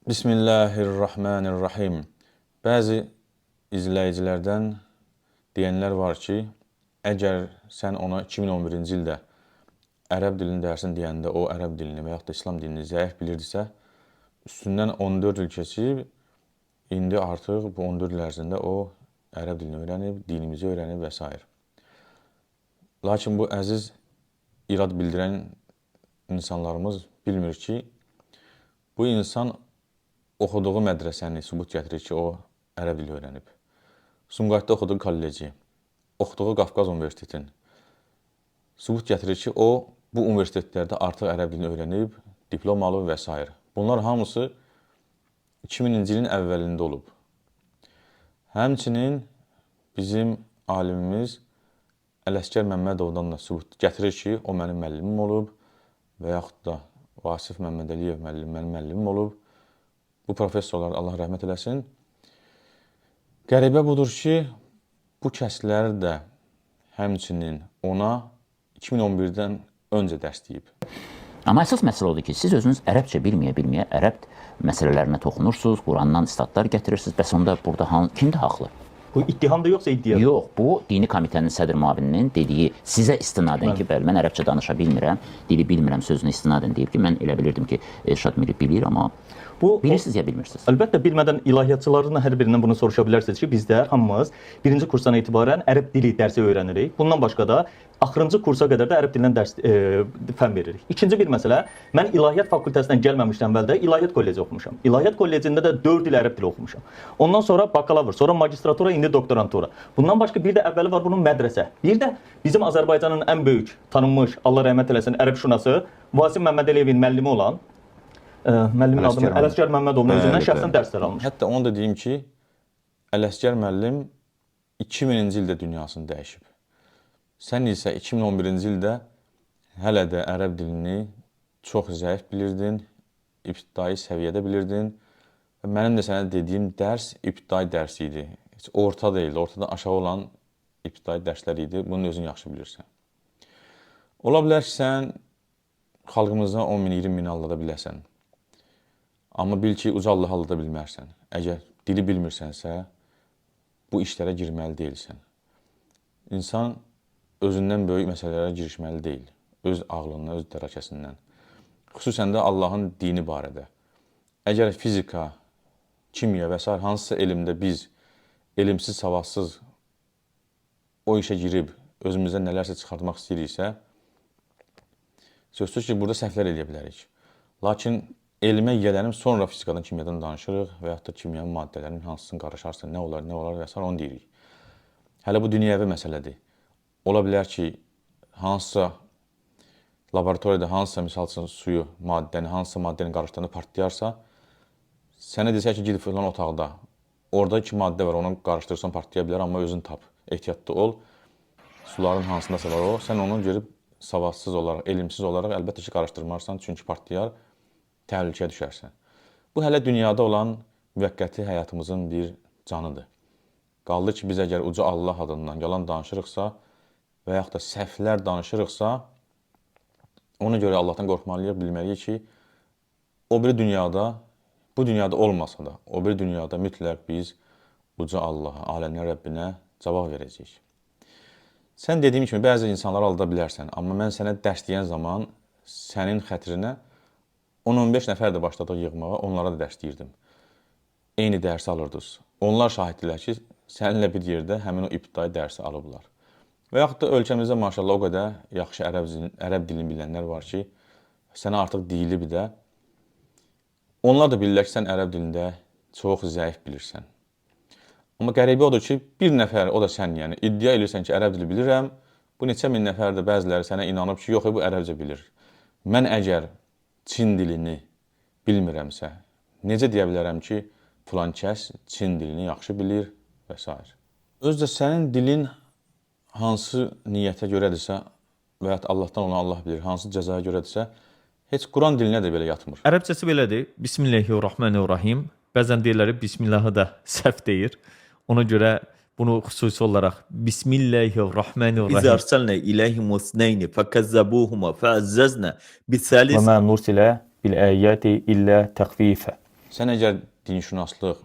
Bismillahirrahmanirrahim. Bəzi izləyicilərdən deyənlər var ki, əgər sən ona 2011-ci ildə ərəb dilini dərsin deyəndə o ərəb dilini və yaxud da İslam dilini zəif bilirdisə, üstündən 14 il keçib, indi artıq bu 14 il ərzində o ərəb dilini öyrənib, dinimizi öyrənib və s. Lakin bu əziz irad bildirən insanlarımız bilmir ki, bu insan oxuduğu mədrəsəni sübut gətirir ki, o ərəb dili öyrənib. Sumqayıtda oxuduğu kolleci, oxuduğu Qafqaz Universitetinin sübut gətirir ki, o bu universitetlərdə artıq ərəb dilini öyrənib, diplom alıb və s. Bunlar hamısı 2000-ci ilin əvvəlində olub. Həmçinin bizim alimimiz Ələsgər Məmmədovdan da sübut gətirir ki, o mənim müəllimim olub və yaxud da Vasif Məmmədəliyev mənim müəllimim olub. Bu professorlar Allah rəhmət eləsin. Qəribə budur ki, bu kəslər də həmçinin ona 2011-dən öncə dərs deyib. Amma əsas məsələ odur ki, siz özünüz ərəbcə bilməyə ərəb məsələlərinə toxunursunuz, Qurandan statlar gətirirsiniz. Bəs onda burada kimdir haqlı? Bu ittihamdır yoxsa iddia? Yox, bu dini komitənin sədr müavininin dediyi sizə istinadən ki, bəli, mən ərəbcə danışa bilmirəm, dili bilmirəm sözünü istinadən deyib ki, mən elə bilirdim ki, Elşad Miri bilir, amma bilirsiniz ya bilmirsiniz. Əlbəttə, bilmədən ilahiyyatçıların hər birindən bunu soruşa bilərsiniz ki, bizdə hamımız birinci kursdan etibarən ərəb dili dərsi öyrənirik. Bundan başqa da axırıncı kursa qədər də ərəb dilindən dərs fən veririk. İkinci bir məsələ, mən ilahiyyat fakültəsindən gəlməmişdən əvvəl də ilahiyyat kolleci oxumuşam. İlahiyyat kollecində də 4 il ərəb dili oxumuşam. Ondan sonra bakalavr, sonra magistratura, indi doktorantura. Bundan başqa bir də əvvəli var bunun mədrəsə. Bir də bizim Azərbaycanın ən böyük, tanınmış, Allah rəhmət eləsin, ərəb şunası Vasif Məmmədəliyevin müəllimi olan müəllimin adını Ələsgər Məmmədovun özündən şəxsən dərslər almış. Hətta onu da deyim ki, Ələsgər müəllim 2000-ci ildə dünyasını dəyişib. Sən isə 2011-ci ildə hələ də ərəb dilini çox zəif bilirdin, ibtidai səviyyədə bilirdin. Mənim də sənə dediyim dərs ibtidai dərs idi. Heç orta deyildi, ortadan aşağı olan ibtidai dərslər idi. Bunu özün yaxşı bilirsən. Ola bilər ki, sən xalqımızdan 10 min, 20 min allada biləsən. Amma bil ki, uca Allah allada bilmərsən. Əgər dili bilmirsənsə, bu işlərə girməli deyilsən. İnsan özündən böyük məsələlərə girişməli deyil. Öz ağlından, öz dərəkəsindən. Xüsusən də Allahın dini barədə. Əgər fizika, kimya və s. hansısa elmdə biz elmsiz, savadsız o işə girib özümüzdən nələrsə çıxartmaq istəyiriksə, sözsüz ki, burada səhvlər eləyə bilərik. Lakin elmə gələnib sonra fizikadan, kimyadan danışırıq və yaxud da kimyanın maddələrinin hansısını qarışarsa, nə olar və s. onu deyirik. Hələ bu dünyəvi məsələdir. Ola bilər ki, hansısa laboratoriyada hansısa misal üçün suyu, hansısa maddəni qarışdıranda partlayarsa, sənə desə ki, gidib filan otaqda, orada 2 maddə var, onu qarışdırırsan, partlaya bilər, amma özün tap, ehtiyatlı ol. Suların hansındasa var o, sən onu görüb savadsız olaraq, elmsiz olaraq əlbəttə ki, qarışdırmarsan, çünki partlayar, təhlükəyə düşərsən. Bu, hələ dünyada olan müvəqqəti həyatımızın bir canıdır. Qaldı ki, biz əgər uca Allah adından yalan danışırıqsa və yaxud da səhvlər danışırıqsa, ona görə Allahdan qorxmalıyıq, bilməliyik ki, o bir dünyada, bu dünyada olmasa da, o bir dünyada mütləq biz uca Allaha, aləmlər Rəbbinə cavab verəcəyik. Sən dediyim kimi, bəzi insanları alda bilərsən, amma mən sənə dərs deyən zaman sənin xətrinə 10-15 nəfər də başladıq yığmağa, onlara da dərs deyirdim. Eyni dərsi alırdınız. Onlar şahiddirlər ki, səninlə bir yerdə həmin o ibtidai dərsi alıblar. Və yaxud da ölkəmizdə maşallah o qədər yaxşı ərəb dilini bilənlər var ki, sənə artıq deyili bir də. Onlar da bilirlər ki, sən ərəb dilində çox zəif bilirsən. Amma qəribə odur ki, bir nəfər, o da sən, yəni iddia edirsən ki, ərəb dili bilirəm. Bu neçə min nəfər də bəziləri sənə inanıb ki, yox, bu ərəbcə bilir. Mən əgər Çin dilini bilmirəmsə, necə deyə bilərəm ki, filan kəs Çin dilini yaxşı bilir və s. Özdə sənin dilin hansı niyyətə görədirsə və ya Allahdan onu Allah bilir, hansı cəzaya görədirsə, heç Quran dilinə də belə yatmır. Ərəbcəsi belədir. Bismillahirrahmanirrahim. Bəzən deyirlər, Bismillahı da səhv deyir. Ona görə bunu xüsusi olaraq Bismillahirrahmanirrahim. İz arsalna ileyhim usneyni fekazzabuhuma feazzazna bisalis. Və mə nursilə bil-əyyəti illə təxfifə. Sən əgər dinşünaslıq,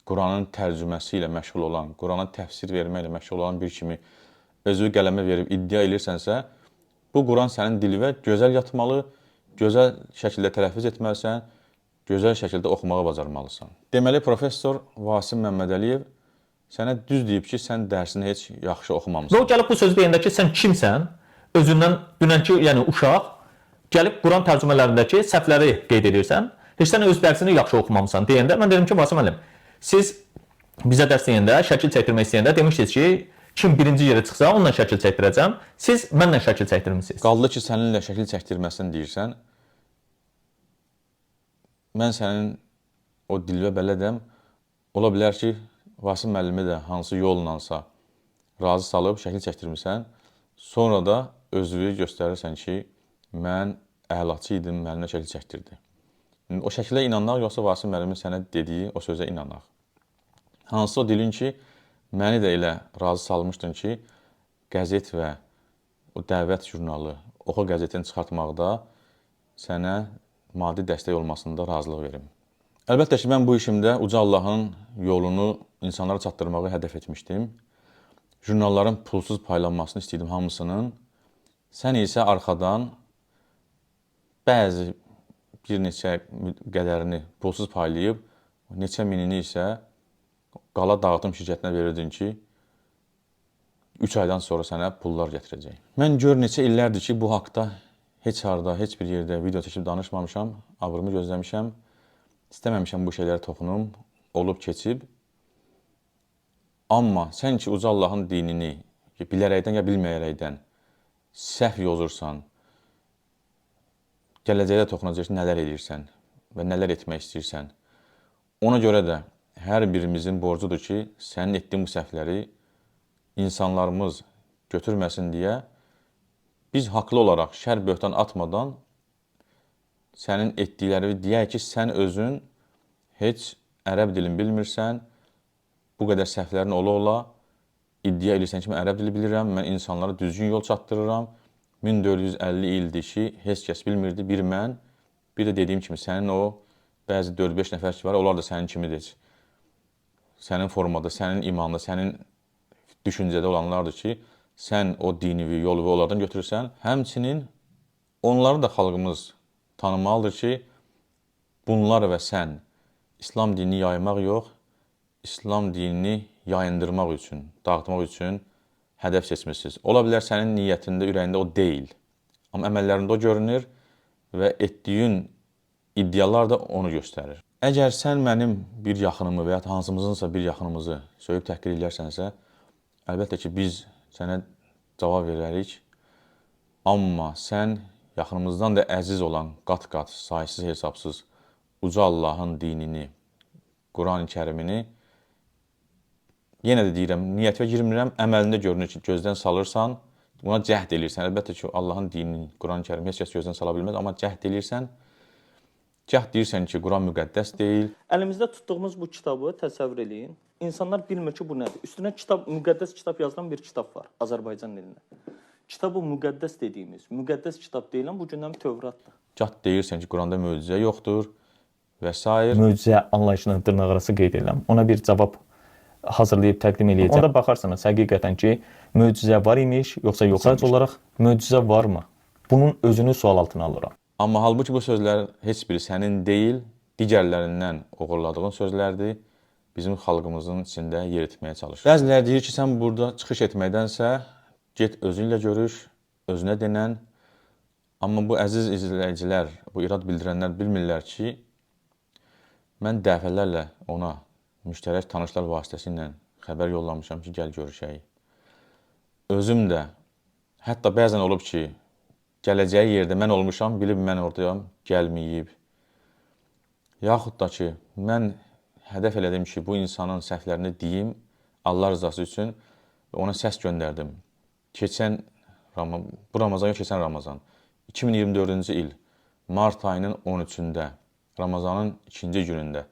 Quranın tərcüməsi ilə məşğul olan, Qurana təfsir verməklə məşğul olan bir kimi özü qələmə verib iddia edirsənsə, bu Quran sənin dilinə gözəl yatmalı, gözəl şəkildə tələffüz etməlisən, gözəl şəkildə oxumağı bacarmalısan. Deməli, professor Vasim Məmmədəliyev sənə düz deyib ki, sən dərsini heç yaxşı oxumamısan. Və o gəlib bu sözü deyəndə ki, sən kimsən? Özündən dünənki, yəni uşaq gəlib Quran tərcümələrindəki səhvləri qeyd edirsən. Heç sən öz dərsini yaxşı oxumamısan deyəndə mən dedim ki, Vasim müəllim, siz bizə dərs deyəndə, şəkil çəkdirmək istəyəndə demişdiniz ki, kim birinci yerə çıxsa onunla şəkil çəkdirəcəm. Siz mənlə şəkil çəkdirmisiniz. Qaldı ki, səninlə şəkil çəkdirməsini deyirsən. Mən sənin o dilinə bələdəm. Ola bilər ki, Vasim müəllimi də hansı yollansa razı salıb şəkil çəkdirmirsən. Sonra da özünü göstərirsən ki, mən əhlaçı idim, mənimlə şəkil çəkdirdi. O şəkilə inanaq, yoxsa Vasim müəllimin sənə dediyi o sözə inanaq. Hansı o dilin ki, məni də elə razı salmışdın ki, qəzet və o dəvət jurnalı, Oxu qəzetini çıxartmaqda sənə maddi dəstək olmasında razılıq verim. Əlbəttə ki, mən bu işimdə Uca Allahın yolunu insanlara çatdırmağı hədəf etmişdim. Jurnalların pulsuz paylanmasını istəyirdim hamısının. Sən isə arxadan bəzi bir neçə qədərini pulsuz paylayıb, neçə minini isə qala dağıtım şirkətinə verirdin ki, 3 aydan sonra sənə pullar gətirəcək. Mən gör neçə illərdir ki, bu haqda heç harda, heç bir yerdə video çəkib danışmamışam, abrımı gözləmişəm, istəməmişəm bu şeylərə toxunum, olub keçib. Amma sən ki, Uca Allahın dinini bilərəkdən ya bilməyərəkdən səhv yozursan, gələcəkdə toxunacaq ki, nələr edirsən və nələr etmək istəyirsən. Ona görə də hər birimizin borcudur ki, sənin etdiyin bu səhvləri insanlarımız götürməsin deyə biz haqlı olaraq şər böhtan atmadan sənin etdikləri deyək ki, sən özün heç ərəb dilini bilmirsən, bu qədər səhvlərin ola-ola iddia edirsən ki, mən ərəb dili bilirəm, mən insanlara düzgün yol çatdırıram. 1450 ildir ki, heç kəs bilmirdi, bir mən, bir də dediyim kimi, sənin o bəzi 4-5 nəfər ki var, onlar da sənin kimidir. Sənin formada, sənin imanda, sənin düşüncədə olanlardır ki, sən o dinivi yolu və onlardan götürürsən. Həmçinin onları da xalqımız tanımalıdır ki, bunlar və sən İslam dinini yaymaq yox, İslam dinini yayındırmaq üçün, dağıtmaq üçün hədəf seçmişsiniz. Ola bilər sənin niyyətində, ürəyində o deyil. Amma əməllərində o görünür və etdiyin iddialar da onu göstərir. Əgər sən mənim bir yaxınımı və ya hansımızınsa bir yaxınımızı söyüb təhqir edərsənsə, əlbəttə ki, biz sənə cavab verərik. Amma sən yaxınımızdan da əziz olan qat-qat, saysız hesabsız Uca Allahın dinini, Quran-ı Kərimini yenə də deyirəm, niyyətə girmirəm, əməlində görünür ki, gözdən salırsan, buna cəhd eləyirsən. Əlbəttə ki, Allahın dinini, Quran-ı Kərimi heç kəs gözdən sala bilməz, amma cəhd eləyirsən, cəhd deyirsən ki, Quran müqəddəs deyil. Əlimizdə tutduğumuz bu kitabı təsəvvür eləyin. İnsanlar bilmir ki, bu nədir. Üstünə kitab, müqəddəs kitab yazılan bir kitab var Azərbaycan dilində. Kitab-ı müqəddəs dediyimiz, müqəddəs kitab deyilən bu gündən Tövratdır. Cəhd deyirsən ki, Quranda möcüzə yoxdur və s. Möcüzə anlayışını dırnaqarası qeyd edirəm. Ona bir cavab hazırlayıb təqdim edəcəm. Onda baxarsanız həqiqətən ki, möcüzə var imiş, yoxsa yox? Sadəcə olaraq möcüzə varmı? Bunun özünü sual altına alıram. Amma halbuki bu sözlər heç biri sənin deyil, digərlərindən oğurladığın sözlərdir. Bizim xalqımızın içində yer etməyə çalışır. Bəziləri deyir ki, sən burada çıxış etməkdənsə, get özünlə görüş, özünə denən. Amma bu əziz izləyicilər, bu irad bildirənlər bilmirlər ki, mən dəfələrlə ona müştərək tanışlar vasitəsilə xəbər yollamışam ki, gəl görüşək. Özüm də, hətta bəzən olub ki, gələcəyi yerdə mən olmuşam, bilib mən oradayam, gəlməyib. Yaxud da ki, mən hədəf elədim ki, bu insanın səhvlərini deyim, Allah rızası üçün və ona səs göndərdim. Bu Ramazan yox, keçən Ramazan, 2024-cü il, mart ayının 13-də, Ramazanın 2-ci günündə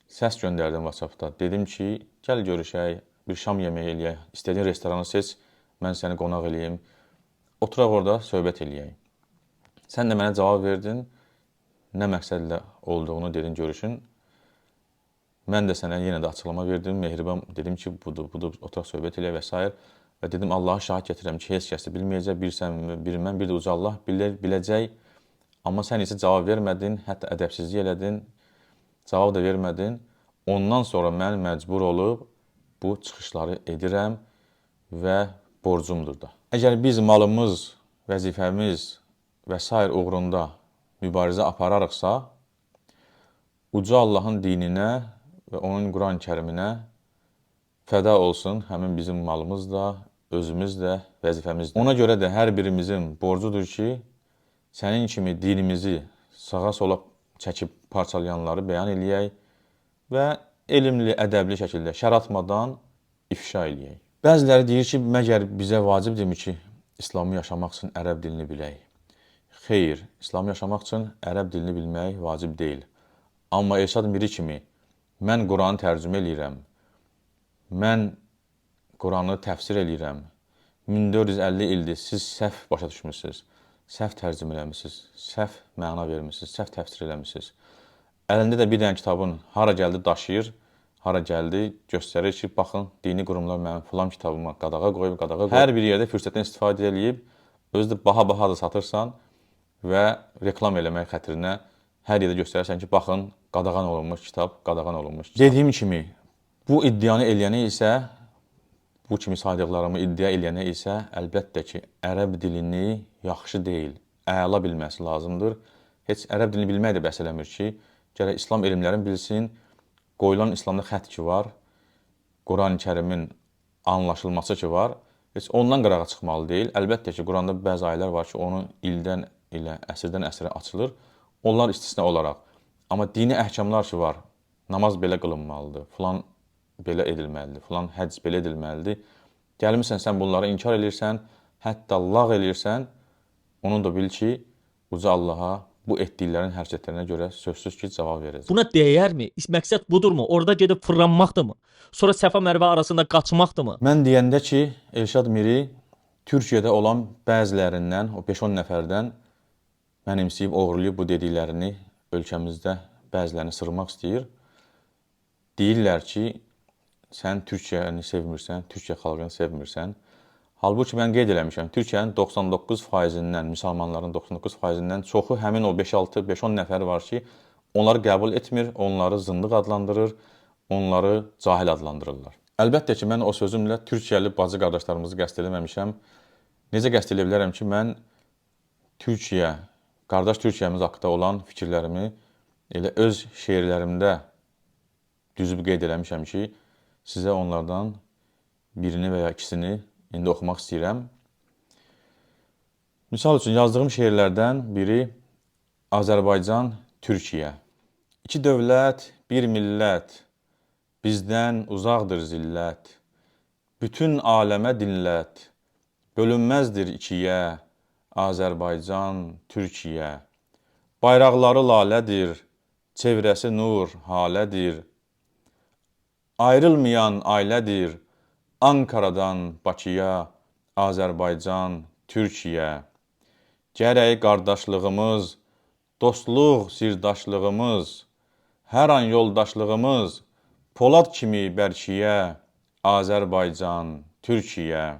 səs göndərdim WhatsApp-da. Dedim ki, gəl görüşək, bir şam yeməyi eləyək, istədiyin restoranı seç, mən səni qonaq eləyim, oturaq orada söhbət eləyək. Sən də mənə cavab verdin, nə məqsədlə olduğunu dedin görüşün. Mən də sənə yenə də açıqlama verdim. Mehriban dedim ki, budur, oturaq söhbət elə və s. Və dedim, Allah'a şahid gətirirəm ki, heç kəs də bilməyəcək, bir sən, bir mən, bir də uca Allah biləcək. Amma sən isə cavab vermədin, hətta ədəbsizlik elədin, cavab da vermədin. Ondan sonra mən məcbur olub bu çıxışları edirəm və borcumdur da. Əgər biz malımız, vəzifəmiz və s. uğrunda mübarizə apararıqsa, uca Allahın dininə və onun Quran-ı Kəriminə fəda olsun həmin bizim malımız da, özümüz də, vəzifəmiz də. Ona görə də hər birimizin borcudur ki, sənin kimi dinimizi sağa sola çəkib parçalayanları bəyan eləyək və elmli, ədəbli şəkildə şər atmadan ifşa eləyək. Bəziləri deyir ki, məgər bizə vacibdirmi ki, İslamı yaşamaq üçün ərəb dilini bilək? Xeyr, İslamı yaşamaq üçün ərəb dilini bilmək vacib deyil. Amma Elşad Miri kimi mən Quranı tərcümə eləyirəm, mən Quranı təfsir eləyirəm, 1450 ildir siz səhv başa düşmüsünüz, səhv tərcümə eləmişsiniz, səhv məna vermişsiniz, səhv təfsir eləmişsiniz. Əlində də bir dənə kitabın hara gəldi daşıyır, hara gəldi göstərir ki, baxın, dini qurumlar mənim filan kitabıma qadağa qoyub. Hər bir yerdə fürsətdən istifadə edib, özü də baha-baha da satırsan və reklam eləmək xətrinə hər yerdə göstərirsən ki, baxın, qadağan olunmuş kitab, qadağan olunmuş kitab. Dediyim kimi, bu iddianı eləyənə isə, bu kimi saydıqlarımı iddia eləyənə isə əlbəttə ki, ərəb dilini yaxşı deyil, əla bilməsi lazımdır. Heç ərəb dilini bilmək də bəhs eləmir ki, gərək İslam elmlərini bilsin, qoyulan İslamda xətt ki var, Quran-ı Kərimin anlaşılması ki var, heç ondan qırağa çıxmalı deyil. Əlbəttə ki, Quranda bəzi ayələr var ki, onu ildən ilə, əsrdən əsrə açılır, onlar istisna olaraq. Amma dini əhkamlar ki var, namaz belə qılınmalıdır, filan belə edilməlidir, filan həcc belə edilməlidir. Gəlmirsən, sən bunları inkar edirsən, hətta lağ edirsən, onu da bil ki, uca Allaha bu etdiklərin hərəkətlərinə görə sözsüz ki, cavab verəcək. Buna dəyərmi? Məqsəd budurmu? Orada gedib fırlanmaqdırmı? Sonra Səfa Mərvə arasında qaçmaqdırmı? Mən deyəndə ki, Elşad Miri Türkiyədə olan bəzilərindən, o 5-10 nəfərdən mənimsəyib, oğurlayıb bu dediklərini ölkəmizdə bəzilərini sırmaq istəyir. Deyirlər ki, sən Türkiyəni sevmirsən, Türkiyə xalqını sevmirsən. Halbuki mən qeyd eləmişəm, Türkiyənin 99%-dən, müsəlmanların 99%-dən çoxu həmin o 5-6, 5-10 nəfər var ki, onları qəbul etmir, onları zındıq adlandırır, onları cahil adlandırırlar. Əlbəttə ki, mən o sözümlə Türkiyəli bacı qardaşlarımızı qəsd eləməmişəm. Necə qəsd elə bilərəm ki, mən Türkiyə, qardaş Türkiyəmiz haqqında olan fikirlərimi elə öz şeirlərimdə düzüb qeyd eləmişəm ki, sizə onlardan birini və ya ikisini indi oxumaq istəyirəm. Misal üçün, yazdığım şeirlərdən biri Azərbaycan, Türkiyə. İki dövlət, bir millət, bizdən uzaqdır zillət. Bütün aləmə dinlət, bölünməzdir ikiyə, Azərbaycan, Türkiyə. Bayraqları lalədir, çevrəsi nur, halədir. Ayrılmayan ailədir, Ankaradan Bakıya, Azərbaycan, Türkiyə. Gərək qardaşlığımız, dostluq, sirdaşlığımız, hər an yoldaşlığımız, Polad kimi bərkiyə, Azərbaycan, Türkiyə.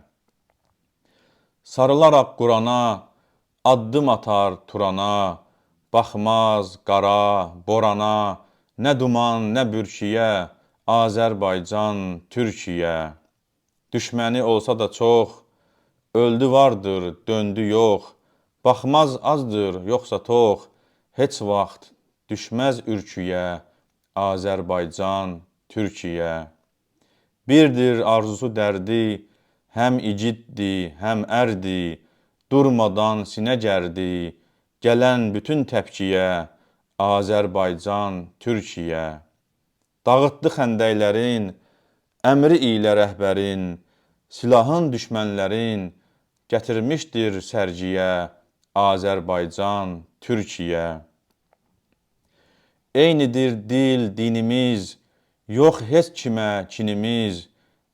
Sarılaraq Qurana, addım atar Turana, baxmaz qara, borana, nə duman, nə bürkiyə, Azərbaycan, Türkiyə. Düşməni olsa da çox, öldü vardır, döndü yox, baxmaz azdır, yoxsa tox, heç vaxt düşməz ürküyə, Azərbaycan, Türkiyə. Birdir arzusu dərdi, həm igiddi, həm ərdi, durmadan sinə gərdi, gələn bütün təpkiyə, Azərbaycan, Türkiyə. Dağıtdı xəndəklərin, əmri ilə rəhbərin, silahın düşmənlərin, gətirmişdir sərgiyə, Azərbaycan, Türkiyə. Eynidir dil, dinimiz, yox heç kimə kinimiz,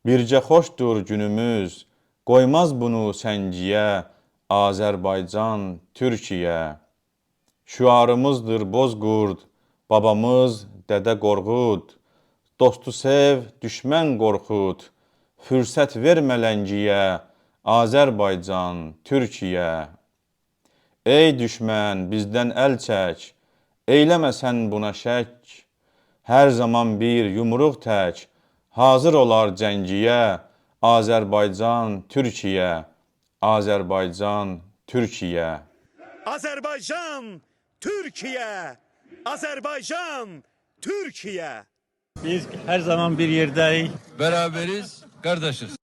bircə xoşdur günümüz, qoymaz bunu səngiyə, Azərbaycan, Türkiyə. Şüarımızdır Bozqurd, babamız Dədə Qorqud. Dostu sev, düşmən qorxud. Fürsət vermə ləngiyə, Azərbaycan, Türkiyə. Ey düşmən, bizdən əl çək, eyləmə sən buna şək. Hər zaman bir yumruq tək, hazır olar cəngiyə, Azərbaycan, Türkiyə, Azərbaycan, Türkiyə. Azərbaycan, Türkiyə, Azərbaycan, Türkiyə. Biz her zaman bir yerdəyik. Beraberiz, kardeşiz.